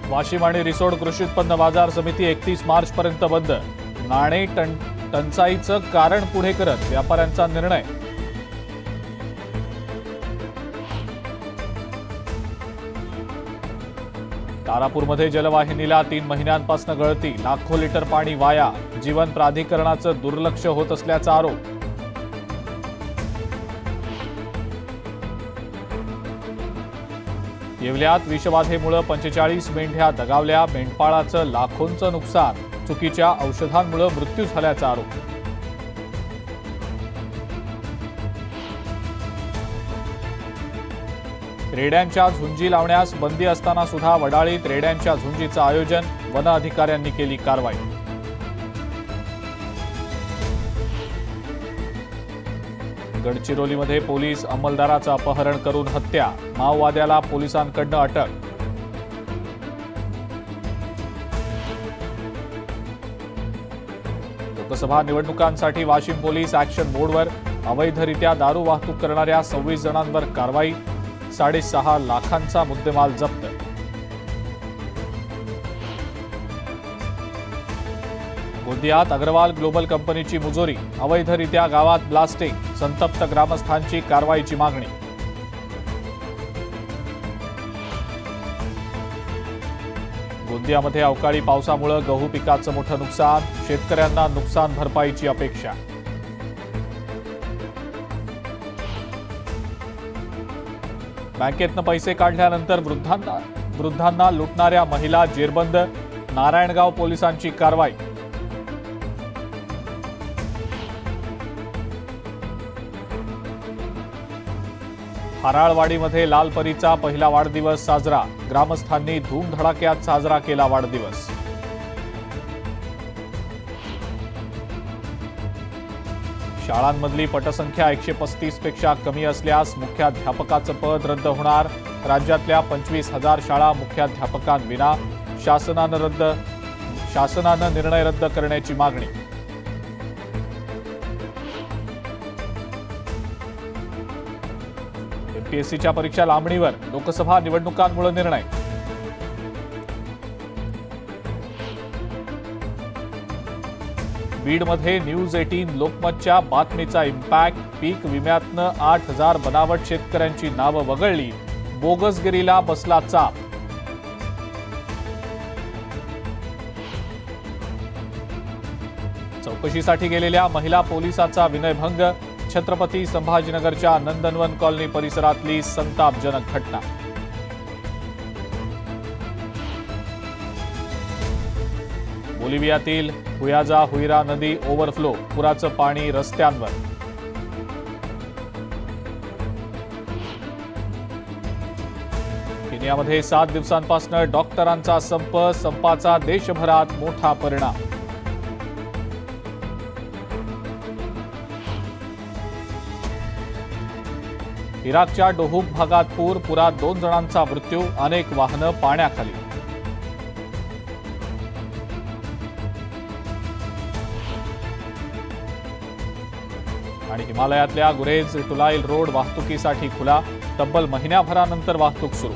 वाशिम आणि रिसोड कृषी उत्पन्न बाजार समिती 31 मार्च पर्यंत बंद। नाणे टंचाईचं कारण पुढे करत व्यापाऱ्यांचा निर्णय। तारापूरमध्ये जलवाहिनीला 3 महिन्यांपासून गळती, लाखो लिटर पाणी वाया, जीवन प्राधिकरणाचं दुर्लक्ष होत असल्याचा आरोप। येवल्यात विषबाधेमुळे 45 मेंढ्या दगावल्या, मेंढपाळाचं लाखोंचं नुकसान, चुकीच्या औषधांमुळे मृत्यू झाल्याचा आरोप। रेड्यांच्या झुंजी लावण्यास बंदी असताना सुद्धा वडाळीत रेड्यांच्या झुंजीचं आयोजन, वन अधिकाऱ्यांनी केली कारवाई। गडचिरोलीमध्ये पोलीस अंमलदाराचं अपहरण करून हत्या, माओवाद्याला पोलिसांकडून अटक। लोकसभा निवडणुकांसाठी वाशिम पोलीस ऍक्शन मोडवर, अवैधरित्या दारू वाहतूक करणाऱ्या 26 जणांवर कारवाई, 6.5 लाखांचा मुद्देमाल जप्त। गोंदियात अग्रवाल ग्लोबल कंपनीची मुजोरी, अवैधरित्या गावात ब्लास्टिंग, संतप्त ग्रामस्थांची कारवाईची मागणी। गोंदियामध्ये अवकाळी पावसामुळे गहू पिकाचं मोठं नुकसान, शेतकऱ्यांना नुकसान भरपाईची अपेक्षा। बँकेतनं पैसे काढल्यानंतर वृद्धांना लुटणाऱ्या महिला जेरबंद, नारायणगाव पोलिसांची कारवाई। हराळवाडीमध्ये लालपरीचा पहिला वाढदिवस साजरा, ग्रामस्थांनी धूमधडाक्यात साजरा केला वाढदिवस। शाळांमधली पटसंख्या 135 पेक्षा कमी असल्यास मुख्याध्यापकाचं पद रद्द होणार, राज्यातल्या 25,000 शाळा मुख्याध्यापकांविना, शासनानं निर्णय रद्द करण्याची मागणी। एमपीएससीच्या परीक्षा लांबणीवर, लोकसभा निवडणुकांमुळे निर्णय। बीडमध्ये न्यूज 18 लोकमतच्या बातमीचा इम्पॅक्ट, पीक विम्यातनं 8,000 बनावट शेतकऱ्यांची नावं वगळली, बोगसगिरीला बसला चाप। चौकशीसाठी गेलेल्या महिला पोलिसाचा विनयभंग, छत्रपती संभाजीनगरच्या नंदनवन कॉलनी परिसरातली संतापजनक घटना। बोलिव्हियातील हुयाजा हुइरा नदी ओव्हरफ्लो, पुराचं पाणी रस्त्यांवर। केनियामध्ये 7 दिवसांपासून डॉक्टरांचा संप, संपाचा देशभरात मोठा परिणाम। इराकच्या डोहूक भागात पुरात 2 जणांचा मृत्यू, अनेक वाहनं पाण्याखाली। आणि हिमालयातल्या गुरेज टुलाईल रोड वाहतुकीसाठी खुला, तब्बल महिन्याभरानंतर वाहतूक सुरू।